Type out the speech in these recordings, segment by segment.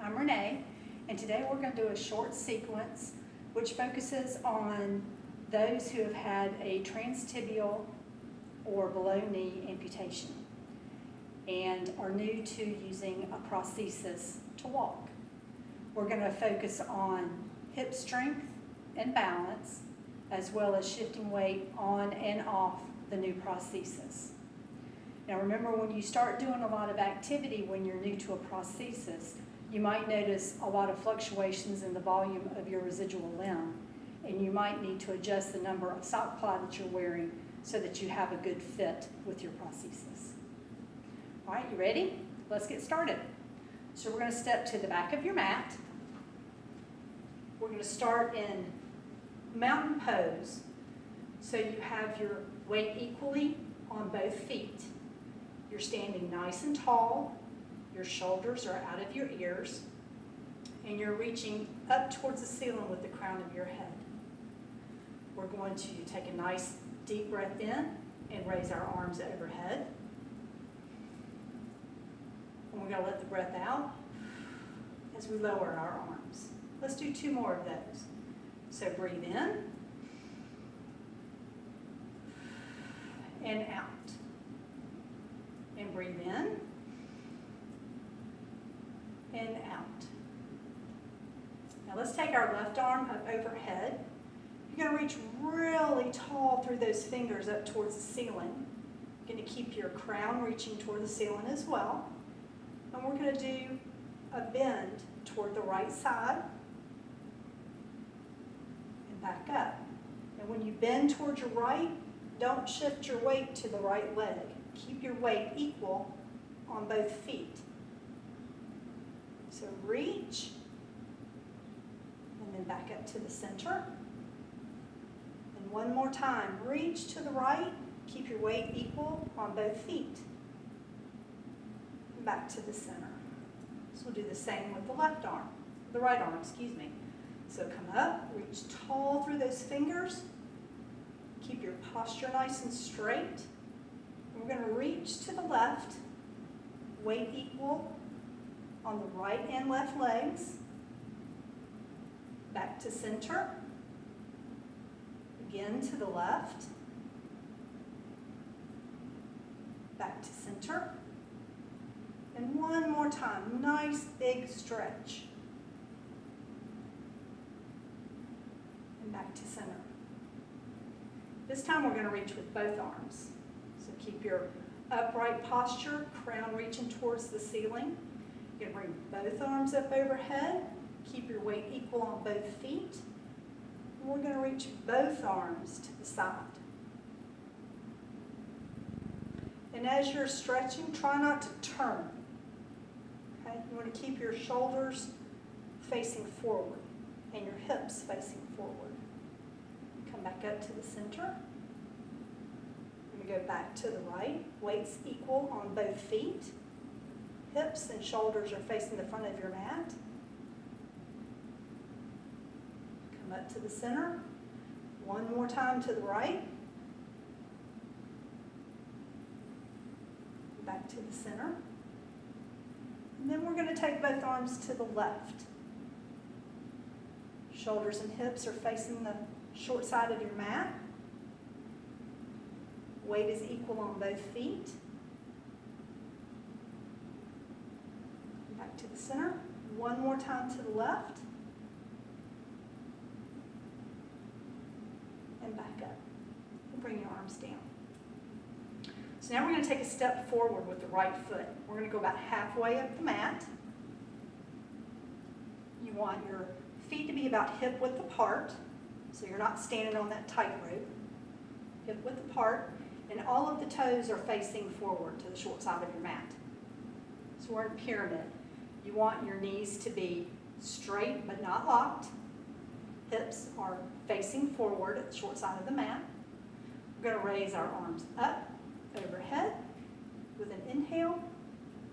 I'm Renee, and today we're going to do a short sequence which focuses on those who have had a transtibial or below knee amputation and are new to using a prosthesis to walk. We're going to focus on hip strength and balance, as well as shifting weight on and off the new prosthesis. Now remember, when you start doing a lot of activity when you're new to a prosthesis, you might notice a lot of fluctuations in the volume of your residual limb, and you might need to adjust the number of sock ply that you're wearing so that you have a good fit with your prosthesis. All right, you ready? Let's get started. So we're going to step to the back of your mat. We're going to start in mountain pose. So you have your weight equally on both feet. You're standing nice and tall. Your shoulders are out of your ears. And you're reaching up towards the ceiling with the crown of your head. We're going to take a nice deep breath in and raise our arms overhead. And we're going to let the breath out as we lower our arms. Let's do 2 more of those. So breathe in and out. And breathe in and out. Now let's take our left arm up overhead. You're going to reach really tall through those fingers up towards the ceiling. You're going to keep your crown reaching toward the ceiling as well. And we're going to do a bend toward the right side and back up. And when you bend toward your right, don't shift your weight to the right leg. Keep your weight equal on both feet. So reach, and then back up to the center. And one more time, reach to the right, keep your weight equal on both feet. And back to the center. So we'll do the same with the left arm, the right arm, excuse me. So come up, reach tall through those fingers. Keep your posture nice and straight. We're going to reach to the left, weight equal on the right and left legs, back to center, again to the left, back to center, and one more time, nice big stretch, and back to center. This time we're going to reach with both arms. So keep your upright posture, crown reaching towards the ceiling. You're going to bring both arms up overhead. Keep your weight equal on both feet. And we're going to reach both arms to the side. And as you're stretching, try not to turn. Okay? You want to keep your shoulders facing forward and your hips facing forward. Come back up to the center. Go back to the right, weights equal on both feet. Hips and shoulders are facing the front of your mat. Come up to the center. One more time to the right. Back to the center. And then we're going to take both arms to the left. Shoulders and hips are facing the short side of your mat. Weight is equal on both feet. Back to the center. One more time to the left. And back up. And bring your arms down. So now we're going to take a step forward with the right foot. We're going to go about halfway up the mat. You want your feet to be about hip width apart, so you're not standing on that tightrope. Hip width apart. And all of the toes are facing forward to the short side of your mat. So we're in pyramid. You want your knees to be straight but not locked. Hips are facing forward at the short side of the mat. We're going to raise our arms up, overhead, with an inhale,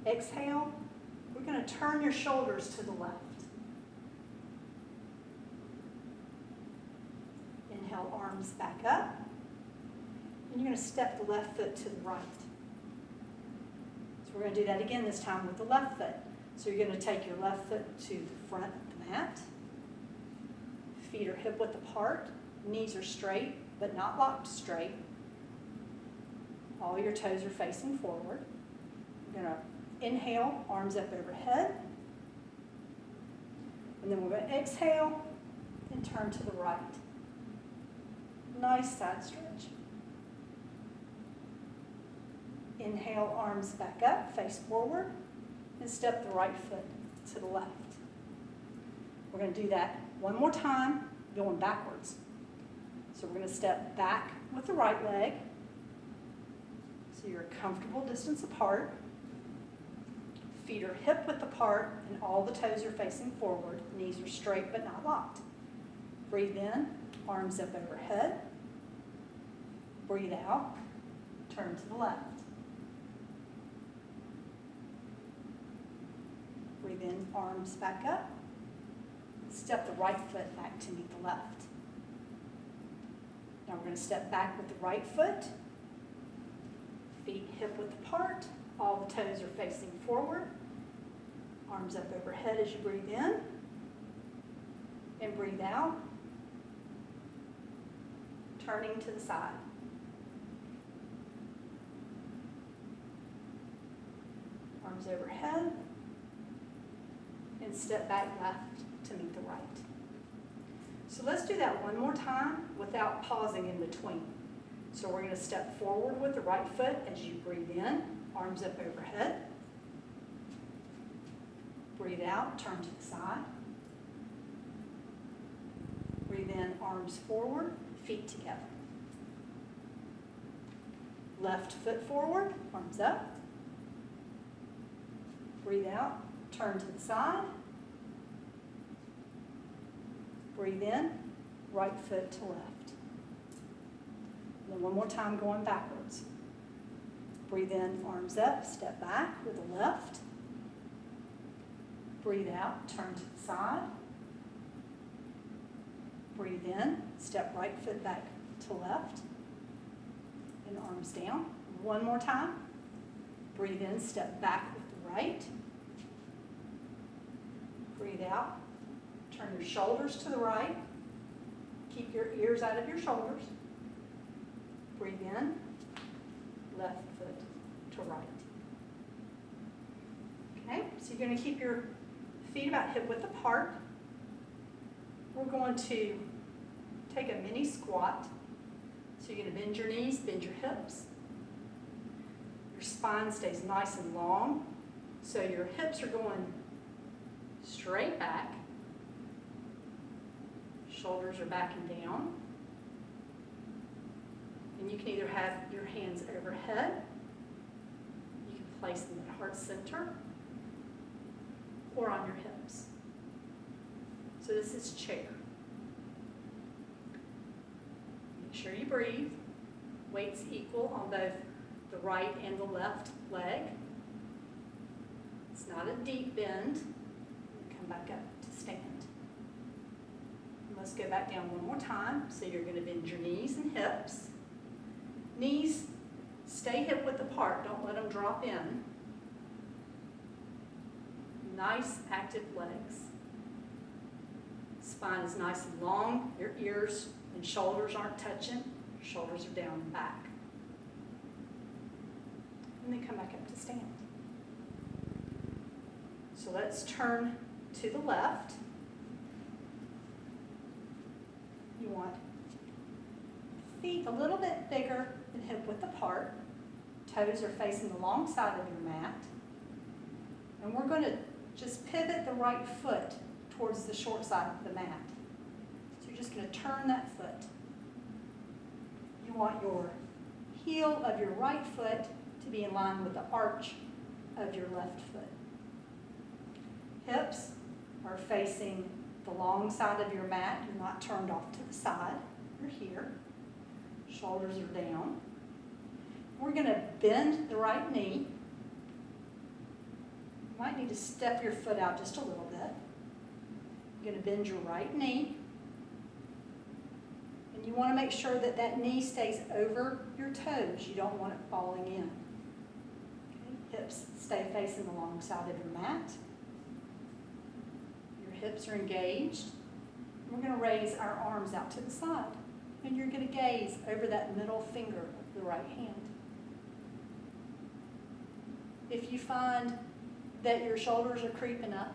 exhale. We're going to turn your shoulders to the left. Inhale, arms back up. And you're going to step the left foot to the right. So we're going to do that again, this time with the left foot. So you're going to take your left foot to the front of the mat. Feet are hip width apart. Knees are straight, but not locked straight. All your toes are facing forward. You're going to inhale, arms up overhead. And then we're going to exhale and turn to the right. Nice side stretch. Inhale, arms back up, face forward, and step the right foot to the left. We're going to do that one more time, going backwards. So we're going to step back with the right leg, so you're a comfortable distance apart. Feet are hip width apart, and all the toes are facing forward. Knees are straight but not locked. Breathe in, arms up overhead. Breathe out, turn to the left. Breathe in, arms back up. Step the right foot back to meet the left. Now we're going to step back with the right foot. Feet hip width apart. All the toes are facing forward. Arms up overhead as you breathe in. And breathe out. Turning to the side. Arms overhead. And step back left to meet the right. So let's do that one more time without pausing in between. So we're going to step forward with the right foot as you breathe in, arms up overhead. Breathe out, turn to the side. Breathe in, arms forward, feet together. Left foot forward, arms up. Breathe out, turn to the side. Breathe in, right foot to left. And then one more time going backwards. Breathe in, arms up, step back with the left. Breathe out, turn to the side. Breathe in, step right foot back to left. And arms down. One more time. Breathe in, step back with the right. Breathe out. Turn your shoulders to the right. Keep your ears out of your shoulders. Breathe in. Left foot to right. Okay, so you're going to keep your feet about hip width apart. We're going to take a mini squat. So you're going to bend your knees, bend your hips. Your spine stays nice and long. So your hips are going straight back. Shoulders are back and down. And you can either have your hands overhead. You can place them at heart center or on your hips. So this is chair. Make sure you breathe. Weights equal on both the right and the left leg. It's not a deep bend. Come back up to stand. And let's go back down one more time. So you're going to bend your knees and hips. Knees stay hip width apart. Don't let them drop in. Nice active legs. Spine is nice and long. Your ears and shoulders aren't touching. Your shoulders are down and back. And then come back up to stand. So let's turn to the left. You want feet a little bit bigger than hip width apart. Toes are facing the long side of your mat. And we're going to just pivot the right foot towards the short side of the mat. So you're just going to turn that foot. You want your heel of your right foot to be in line with the arch of your left foot. Hips are facing the long side of your mat. You're not turned off to the side. You're here. Shoulders are down. We're going to bend the right knee. You might need to step your foot out just a little bit. You're going to bend your right knee. And you want to make sure that that knee stays over your toes. You don't want it falling in. Okay. Hips stay facing the long side of your mat. hips are engaged. We're going to raise our arms out to the side. And you're going to gaze over that middle finger of the right hand. If you find that your shoulders are creeping up,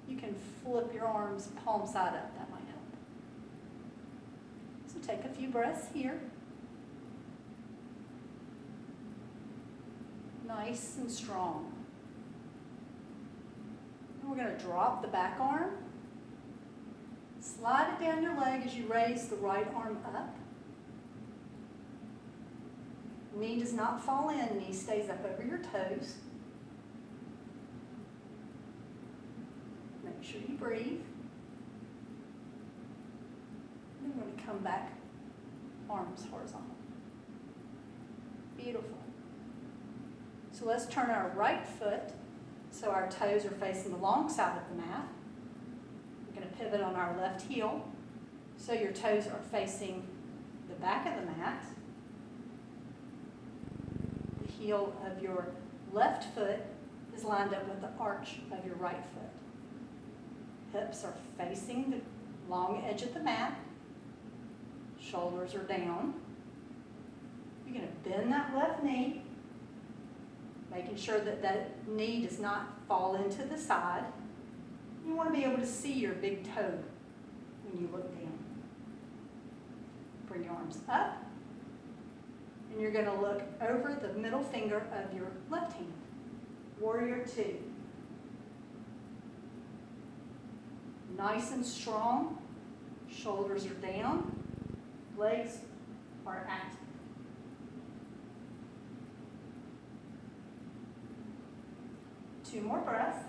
you can flip your arms palm side up. That might help. So take a few breaths here. Nice and strong. And we're going to drop the back arm. Slide it down your leg as you raise the right arm up. Knee does not fall in, knee stays up over your toes. Make sure you breathe. And then we're going to come back, arms horizontal. Beautiful. So let's turn our right foot so our toes are facing the long side of the mat. We're going to pivot on our left heel so your toes are facing the back of the mat. The heel of your left foot is lined up with the arch of your right foot. Hips are facing the long edge of the mat. Shoulders are down. You're going to bend that left knee, making sure that that knee does not fall into the side. You want to be able to see your big toe when you look down. Bring your arms up, and you're going to look over the middle finger of your left hand. Warrior two. Nice and strong. Shoulders are down. Legs are active. Two more breaths.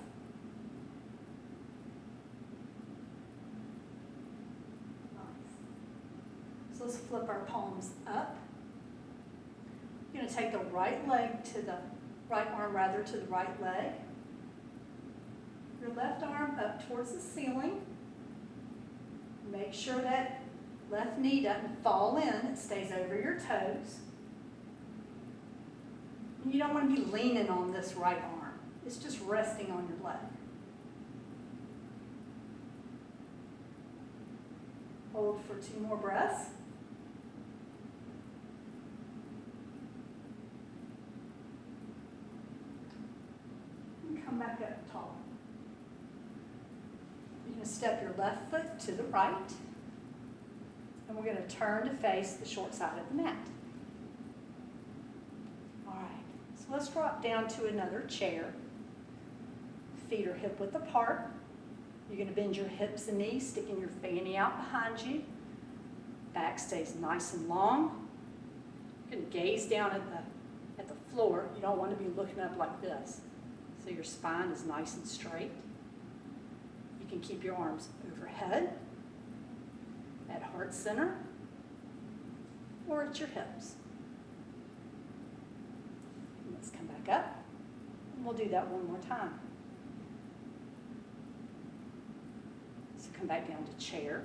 Nice. So let's flip our palms up. You're going to take the right leg to the right arm rather to the right leg. Your left arm up towards the ceiling. Make sure that left knee doesn't fall in, it stays over your toes. And you don't want to be leaning on this right arm. It's just resting on your leg. Hold for two more breaths. And come back up tall. You're going to step your left foot to the right. And we're going to turn to face the short side of the mat. All right, so let's drop down to another chair. Feet are hip width apart. You're going to bend your hips and knees, sticking your fanny out behind you. Back stays nice and long. You're going to gaze down at the floor. You don't want to be looking up like this. So your spine is nice and straight. You can keep your arms overhead, at heart center, or at your hips. And let's come back up, and we'll do that one more time. So come back down to chair.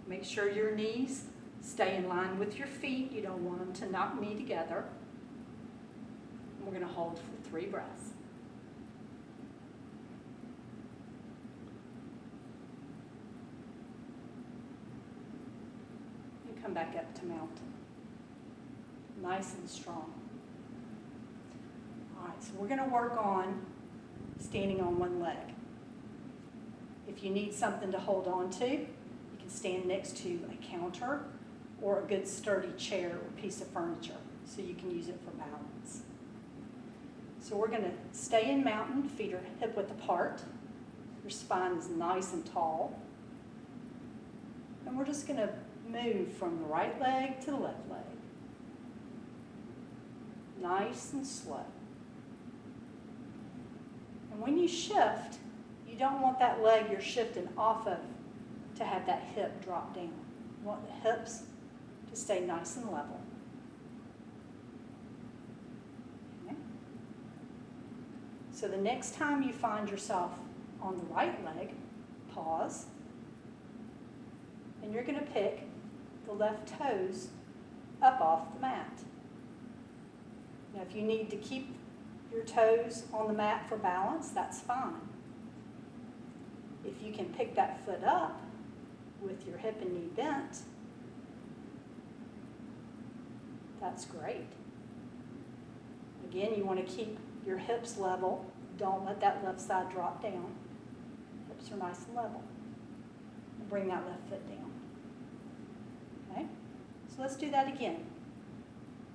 Make sure your knees stay in line with your feet. You don't want them to knock knee together. And we're going to hold for 3 breaths. Come back up to mountain. Nice and strong. All right, so we're going to work on standing on one leg. If you need something to hold on to, you can stand next to a counter or a good sturdy chair or piece of furniture so you can use it for balance. So we're going to stay in mountain, feet are hip width apart. Your spine is nice and tall. And we're just going to move from the right leg to the left leg. Nice and slow. And when you shift, you don't want that leg you're shifting off of to have that hip drop down. You want the hips to stay nice and level. Okay. So the next time you find yourself on the right leg, pause, and you're going to pick the left toes up off the mat. Now, if you need to keep your toes on the mat for balance, that's fine. If you can pick that foot up with your hip and knee bent, that's great. Again, you want to keep your hips level. Don't let that left side drop down. Hips are nice and level. And bring that left foot down. Okay? So let's do that again.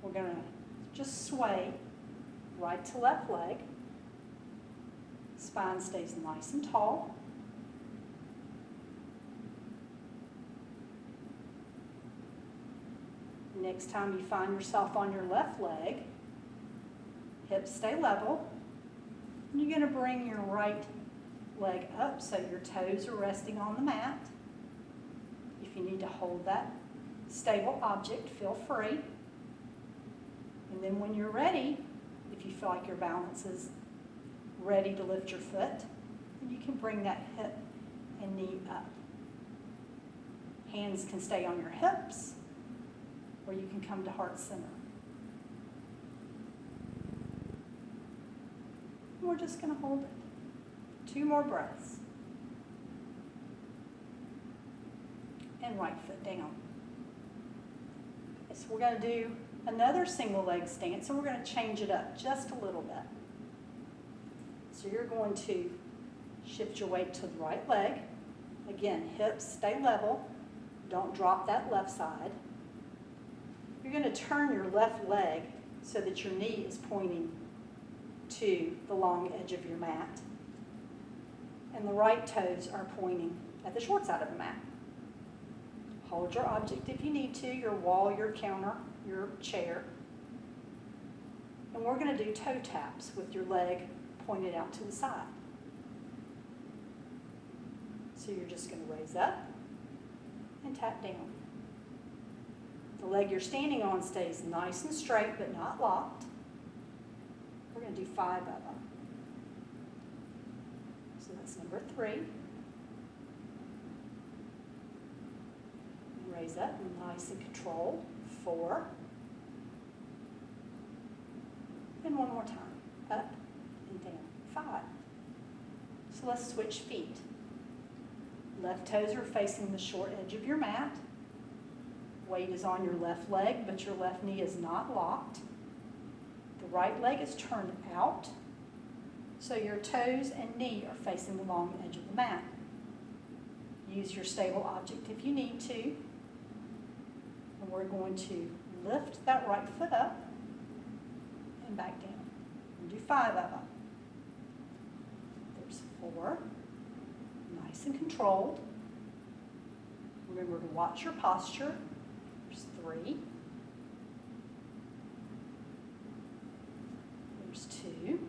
We're going to just sway right to left leg. Spine stays nice and tall. Next time you find yourself on your left leg, hips stay level. And you're going to bring your right leg up so your toes are resting on the mat. If you need to hold that stable object, feel free. And then when you're ready, if you feel like your balance is ready to lift your foot, then you can bring that hip and knee up. Hands can stay on your hips, or you can come to heart center. And we're just going to hold it. 2 more breaths. And right foot down. Okay, so we're going to do another single leg stance, and we're going to change it up just a little bit. So you're going to shift your weight to the right leg. Again, hips stay level. Don't drop that left side. You're going to turn your left leg so that your knee is pointing to the long edge of your mat. And the right toes are pointing at the short side of the mat. Hold your object if you need to, your wall, your counter, your chair. And we're going to do toe taps with your leg pointed out to the side. So you're just going to raise up and tap down. The leg you're standing on stays nice and straight but not locked. We're going to do 5 of them. So that's number 3. Raise up, nice and controlled. 4. And one more time. Up and down. 5. So let's switch feet. Left toes are facing the short edge of your mat. Weight is on your left leg, but your left knee is not locked. The right leg is turned out, so your toes and knee are facing the long edge of the mat. Use your stable object if you need to. And we're going to lift that right foot up and back down. We'll do 5 of them. There's 4. Nice and controlled. Remember to watch your posture. There's 3. There's 2.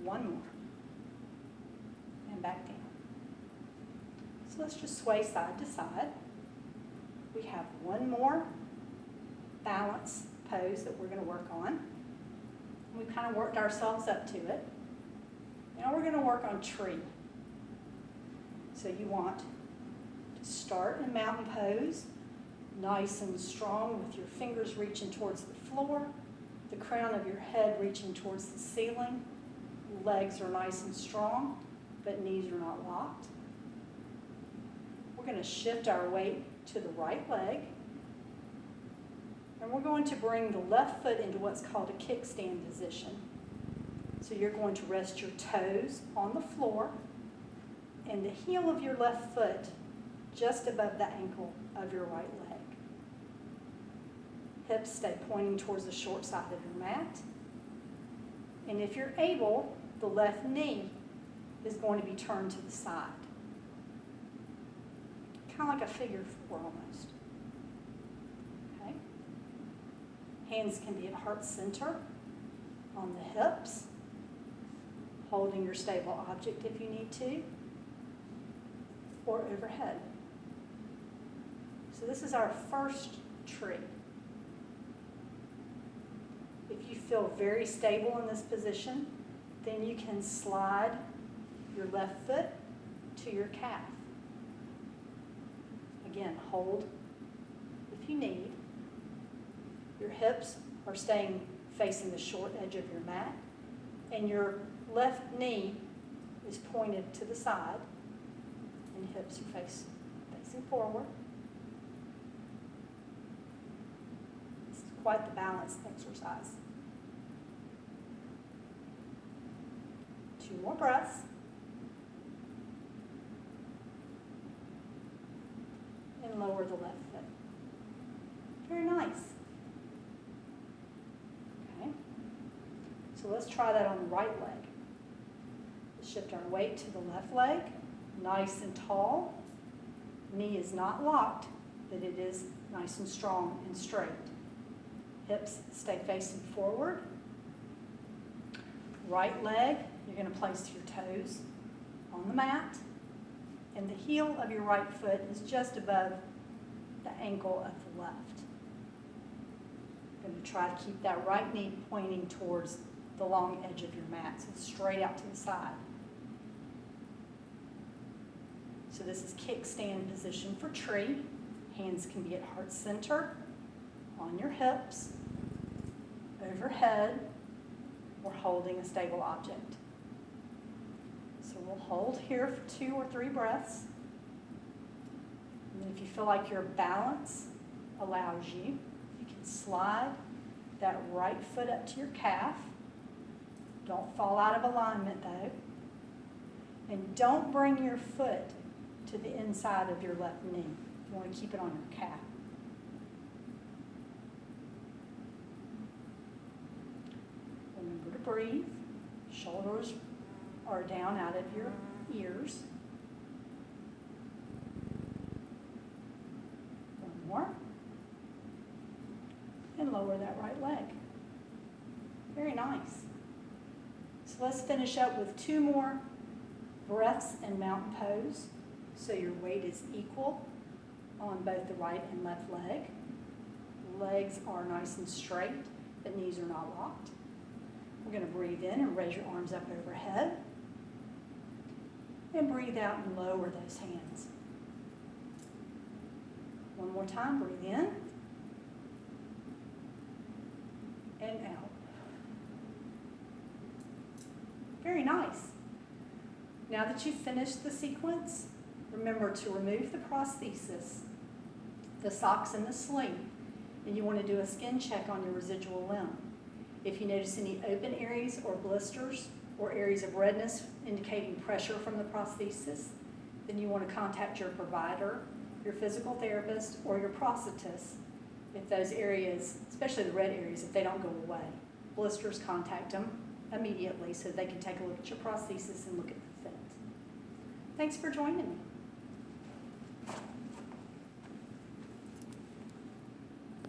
1 more. And back down. So let's just sway side to side. We have 1 more balance pose that we're going to work on. We've kind of worked ourselves up to it. Now we're going to work on tree. So you want to start in mountain pose, nice and strong with your fingers reaching towards the floor, the crown of your head reaching towards the ceiling. Legs are nice and strong, but knees are not locked. We're going to shift our weight to the right leg. And we're going to bring the left foot into what's called a kickstand position. So you're going to rest your toes on the floor and the heel of your left foot just above the ankle of your right leg. Hips stay pointing towards the short side of your mat. And if you're able, the left knee is going to be turned to the side. Kind of like a figure 4 almost. Okay? Hands can be at heart center on the hips, holding your stable object if you need to, or overhead. So this is our first tree. If you feel very stable in this position, then you can slide your left foot to your calf. Again, hold if you need. Your hips are staying facing the short edge of your mat, and your left knee is pointed to the side and hips are facing forward. This is quite the balance exercise. 2 more breaths. And lower the left foot. Very nice. Okay. So let's try that on the right leg. Let's shift our weight to the left leg, nice and tall. Knee is not locked, but it is nice and strong and straight. Hips stay facing forward. Right leg, you're going to place your toes on the mat, and the heel of your right foot is just above the ankle of the left. You're going to try to keep that right knee pointing towards the long edge of your mat, so it's straight out to the side. So this is kickstand position for tree. Hands can be at heart center, on your hips, overhead, or holding a stable object. So we'll hold here for 2 or 3 breaths. And then if you feel like your balance allows you, you can slide that right foot up to your calf. Don't fall out of alignment though. And don't bring your foot to the inside of your left knee. You want to keep it on your calf. Remember to breathe. Shoulders are down out of your ears. One more. And lower that right leg. Very nice. So let's finish up with 2 more breaths in mountain pose. So your weight is equal on both the right and left leg. Legs are nice and straight, but knees are not locked. We're going to breathe in and raise your arms up overhead. And breathe out and lower those hands. One more time, breathe in. And out. Very nice. Now that you've finished the sequence, remember to remove the prosthesis, the socks and the sling, and you want to do a skin check on your residual limb. If you notice any open areas or blisters or areas of redness indicating pressure from the prosthesis, then you want to contact your provider, your physical therapist, or your prosthetist if those areas, especially the red areas, if they don't go away. Blisters, contact them immediately so they can take a look at your prosthesis and look at the fit. Thanks for joining me.